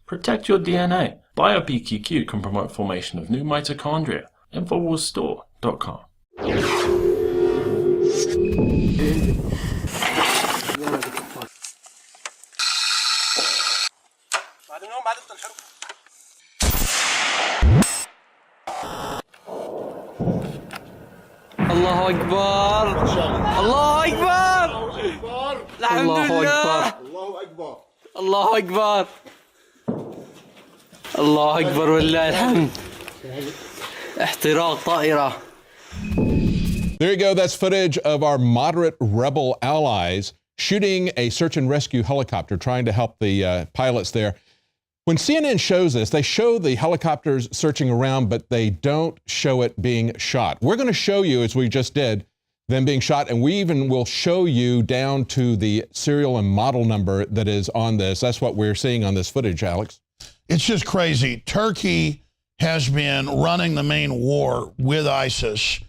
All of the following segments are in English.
Protect your DNA. BioPQQ can promote formation of new mitochondria. Infowarsstore.com. الله أكبر الله أكبر الحمد لله الله أكبر الله أكبر ولله الحمد احتراق طائرة. There you go. That's footage of our moderate rebel allies shooting a search and rescue helicopter, trying to help the pilots there. When CNN shows this, they show the helicopters searching around, but they don't show it being shot. We're going to show you, as we just did, them being shot, and we even will show you down to the serial and model number that is on this. That's what we're seeing on this footage, Alex. It's just crazy. Turkey has been running the main war with ISIS.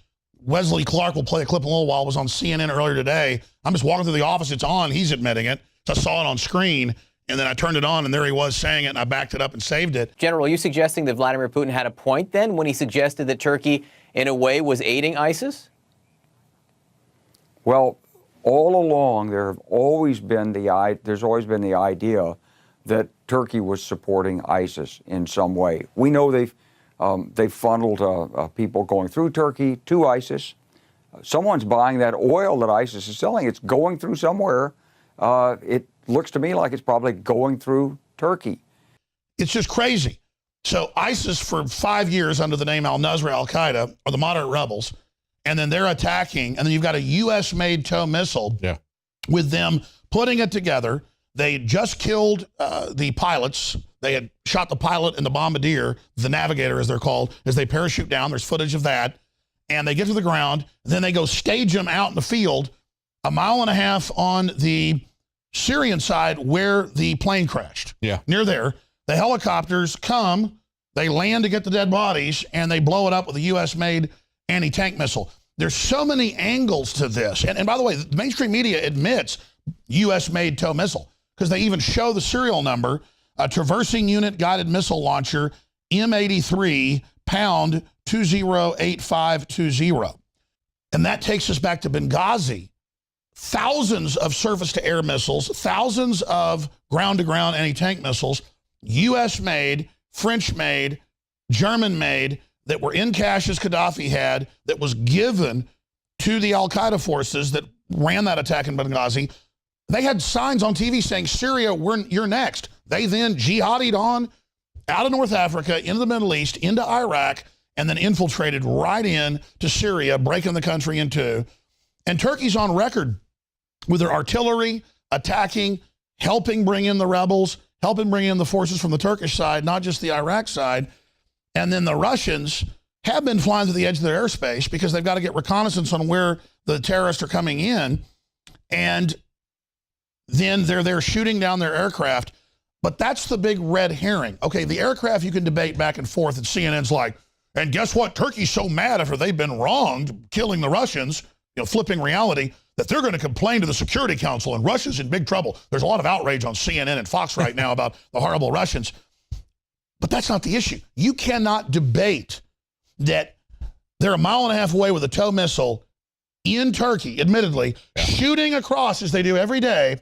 Wesley Clark will play a clip in a little while. It was on CNN earlier today. I'm just walking through the office. It's on. He's admitting it. So I saw it on screen. And then I turned it on, and there he was saying it, and I backed it up and saved it. General, are you suggesting that Vladimir Putin had a point then when he suggested that Turkey, in a way, was aiding ISIS? Well, all along, there's always been the idea that Turkey was supporting ISIS in some way. We know they've funneled people going through Turkey to ISIS. Someone's buying that oil that ISIS is selling. It's going through somewhere. It looks to me like it's probably going through Turkey. It's just crazy. So ISIS, for 5 years under the name al-Nusra al-Qaeda, are the moderate rebels, and then they're attacking, and then you've got a U.S.-made TOW missile with them putting it together. They just killed the pilots. They had shot the pilot and the bombardier, the navigator as they're called, as they parachute down. There's footage of that. And they get to the ground. Then they go stage them out in the field, 1.5 miles on the Syrian side where the plane crashed. Yeah. Near there. The helicopters come, they land to get the dead bodies, and they blow it up with a U.S.-made anti-tank missile. There's so many angles to this. And by the way, the mainstream media admits U.S.-made TOW missile, because they even show the serial number, a traversing unit guided missile launcher, M83, pound 208520. And that takes us back to Benghazi. Thousands of surface-to-air missiles, thousands of ground-to-ground anti-tank missiles, U.S.-made, French-made, German-made, that were in caches Gaddafi had, that was given to the al-Qaeda forces that ran that attack in Benghazi. They had signs on TV saying, Syria, you're next. They then jihadied on out of North Africa, into the Middle East, into Iraq, and then infiltrated right in to Syria, breaking the country in two. And Turkey's on record with their artillery, attacking, helping bring in the rebels, helping bring in the forces from the Turkish side, not just the Iraq side. And then the Russians have been flying to the edge of their airspace because they've got to get reconnaissance on where the terrorists are coming in. And then they're there shooting down their aircraft. But that's the big red herring. Okay, the aircraft you can debate back and forth, and CNN's like, and guess what? Turkey's so mad after they've been wronged, killing the Russians, flipping reality, that they're going to complain to the Security Council, and Russia's in big trouble. There's a lot of outrage on CNN and Fox right now about the horrible Russians. But that's not the issue. You cannot debate that they're 1.5 miles away with a TOW missile in Turkey, admittedly, shooting across as they do every day,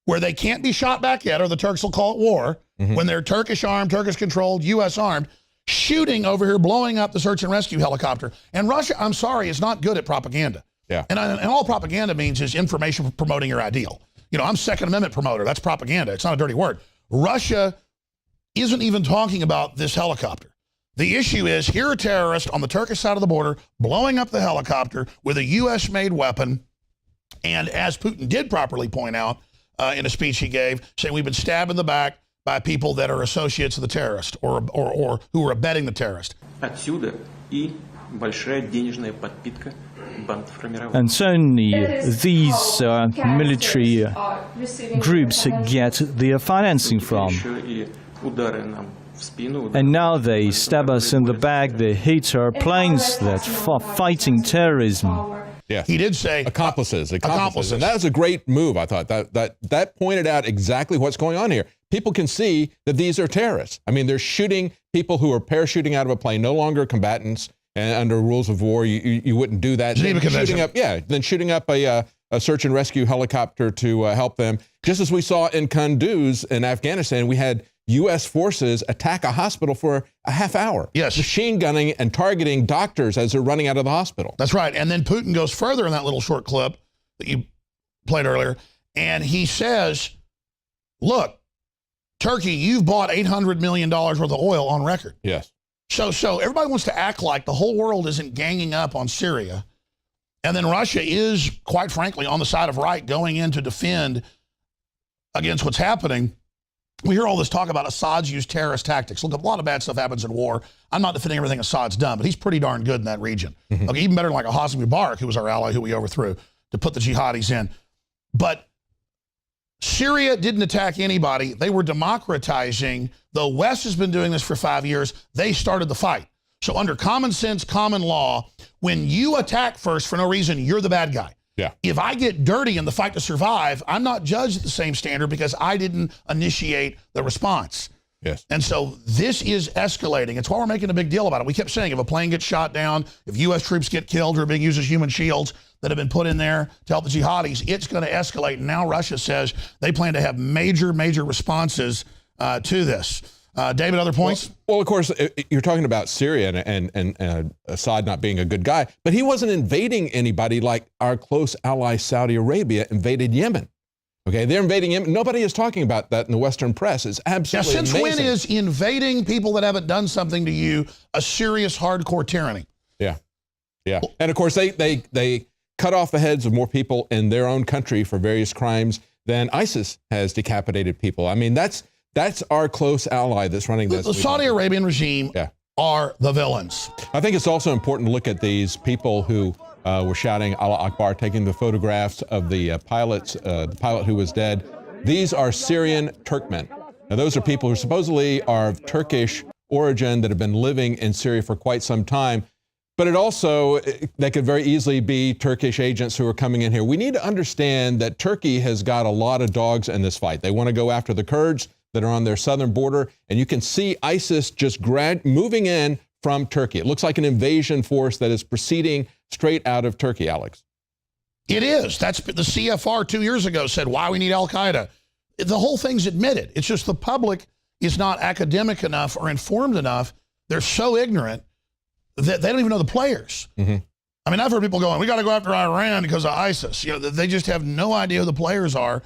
where they can't be shot back yet, or the Turks will call it war, when they're Turkish armed, Turkish controlled, U.S. armed, shooting over here, blowing up the search and rescue helicopter. And Russia, I'm sorry, is not good at propaganda. Yeah. And all propaganda means is information promoting your ideal. I'm Second Amendment promoter. That's propaganda. It's not a dirty word. Russia isn't even talking about this helicopter. The issue is, here are terrorists on the Turkish side of the border blowing up the helicopter with a U.S.-made weapon. And as Putin did properly point out in a speech he gave, saying we've been stabbed in the back by people that are associates of the terrorist or who are abetting the terrorist. Отсюда и большая денежная подпитка. And certainly these military groups get their financing from. And now they stab us in the back, they hit our planes that are fighting terrorism. Yeah. He did say accomplices. And that was a great move, I thought. That pointed out exactly what's going on here. people can see that these are terrorists. I mean, they're shooting people who are parachuting out of a plane, no longer combatants, and under rules of war, you wouldn't do that. Then shooting up a search and rescue helicopter to help them. Just as we saw in Kunduz in Afghanistan, we had U.S. forces attack a hospital for a half hour. Yes. Machine gunning and targeting doctors as they're running out of the hospital. That's right. And then Putin goes further in that little short clip that you played earlier, and he says, look, Turkey, you've bought $800 million worth of oil on record. Yes. So everybody wants to act like the whole world isn't ganging up on Syria. And then Russia is, quite frankly, on the side of right, going in to defend against what's happening. We hear all this talk about Assad's used terrorist tactics. Look, a lot of bad stuff happens in war. I'm not defending everything Assad's done, but he's pretty darn good in that region. Okay, even better than like a Hosni Mubarak, who was our ally, who we overthrew, to put the jihadis in. But Syria didn't attack anybody. They were democratizing. The West has been doing this for 5 years. They started the fight. So under common sense, common law, when you attack first for no reason, you're the bad guy. Yeah. If I get dirty in the fight to survive, I'm not judged at the same standard because I didn't initiate the response. Yes. And so this is escalating. It's why we're making a big deal about it. We kept saying if a plane gets shot down, if U.S. troops get killed or are being used as human shields that have been put in there to help the jihadis, it's going to escalate. And now Russia says they plan to have major responses to this. David, other points? Well, of course, you're talking about Syria and Assad not being a good guy, but he wasn't invading anybody like our close ally Saudi Arabia invaded Yemen. Okay, they're invading Yemen. Nobody is talking about that in the Western press. It's absolutely amazing. Since when is invading people that haven't done something to you a serious hardcore tyranny? Yeah, yeah. And of course, they cut off the heads of more people in their own country for various crimes than ISIS has decapitated people. I mean, that's our close ally that's running this. The Saudi Arabian regime are the villains. I think it's also important to look at these people who were shouting Allah Akbar, taking the photographs of the pilots, the pilot who was dead. These are Syrian Turkmen. Now, those are people who supposedly are of Turkish origin that have been living in Syria for quite some time. But they could very easily be Turkish agents who are coming in here. We need to understand that Turkey has got a lot of dogs in this fight. They want to go after the Kurds that are on their southern border. And you can see ISIS just moving in from Turkey. It looks like an invasion force that is proceeding straight out of Turkey, Alex. It is. That's the CFR 2 years ago said why we need Al-Qaeda. The whole thing's admitted. It's just the public is not academic enough or informed enough. They're so ignorant that they don't even know the players. Mm-hmm. I mean, I've heard people going, we got to go after Iran because of ISIS. You know, they just have no idea who the players are.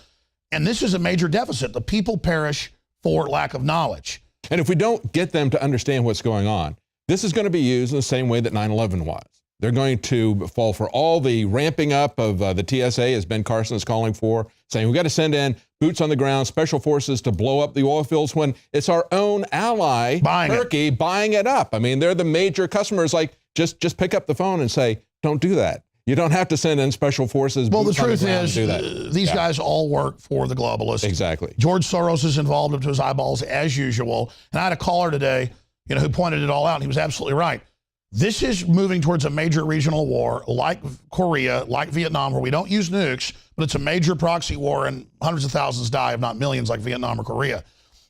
And this is a major deficit. The people perish for lack of knowledge. And if we don't get them to understand what's going on, this is going to be used in the same way that 9/11 was. They're going to fall for all the ramping up of the TSA, as Ben Carson is calling for, saying we got to send in boots on the ground, special forces to blow up the oil fields when it's our own ally, Turkey, buying it up. I mean, they're the major customers. Like, just pick up the phone and say, don't do that. You don't have to send in special forces. Well, the truth is, these guys all work for the globalists. Exactly. George Soros is involved up to his eyeballs as usual. And I had a caller today, who pointed it all out. And he was absolutely right. This is moving towards a major regional war like Korea, like Vietnam, where we don't use nukes, but it's a major proxy war and hundreds of thousands die, if not millions, like Vietnam or Korea.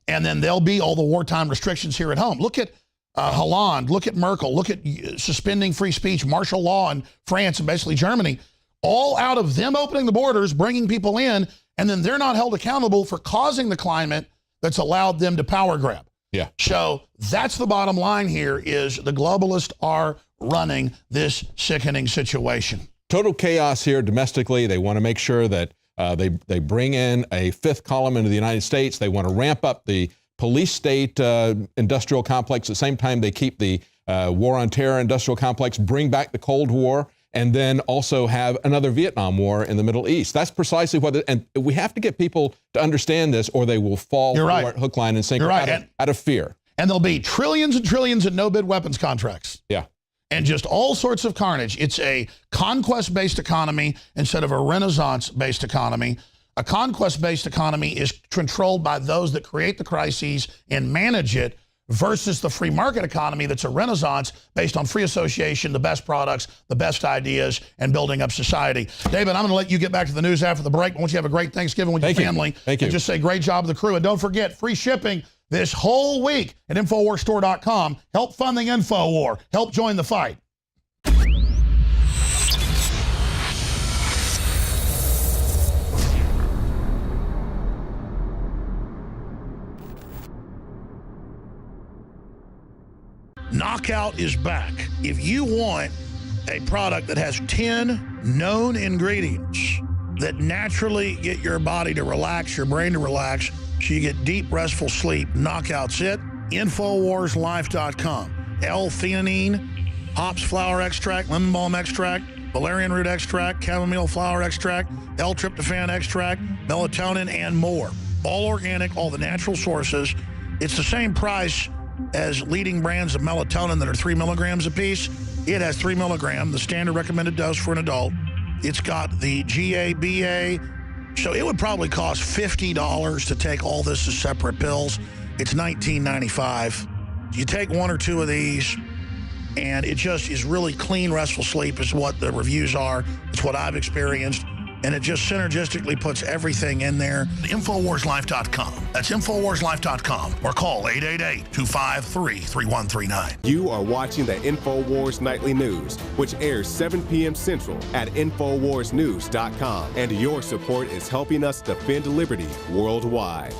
And then there'll be all the wartime restrictions here at home. Look at Hollande, look at Merkel, look at suspending free speech, martial law in France and basically Germany, all out of them opening the borders, bringing people in, and then they're not held accountable for causing the climate that's allowed them to power grab. Yeah. So that's the bottom line here is the globalists are running this sickening situation. Total chaos here domestically. They want to make sure that they bring in a fifth column into the United States. They want to ramp up the police state industrial complex. At the same time, they keep the war on terror industrial complex, bring back the Cold War, and then also have another Vietnam War in the Middle East. That's precisely what, and we have to get people to understand this or they will fall for it, hook, line, and sinker out of fear. And there'll be trillions and trillions in no-bid weapons contracts. Yeah. And just all sorts of carnage. It's a conquest-based economy instead of a renaissance-based economy. A conquest-based economy is controlled by those that create the crises and manage it versus the free market economy that's a renaissance based on free association, the best products, the best ideas, and building up society. David, I'm going to let you get back to the news after the break. I want you to have a great Thanksgiving with your family. Thank you. And just say great job to the crew. And don't forget, free shipping this whole week at InfoWarsStore.com. Help fund the InfoWar. Help join the fight. Knockout is back. If you want a product that has 10 known ingredients that naturally get your body to relax, your brain to relax, so you get deep, restful sleep, Knockout's it. InfoWarsLife.com. L-theanine, hops flower extract, lemon balm extract, valerian root extract, chamomile flower extract, L-tryptophan extract, melatonin, and more. All organic, all the natural sources. It's the same price as leading brands of melatonin that are 3 milligrams a piece. It has 3 milligrams, the standard recommended dose for an adult. It's got the GABA, so it would probably cost $50 to take all this as separate pills. It's $19.95. You take 1 or 2 of these, and it just is really clean, restful sleep is what the reviews are. It's what I've experienced. And it just synergistically puts everything in there. InfoWarsLife.com. That's InfoWarsLife.com. Or call 888-253-3139. You are watching the Infowars Nightly News, which airs 7 p.m. Central at InfoWarsNews.com. And your support is helping us defend liberty worldwide.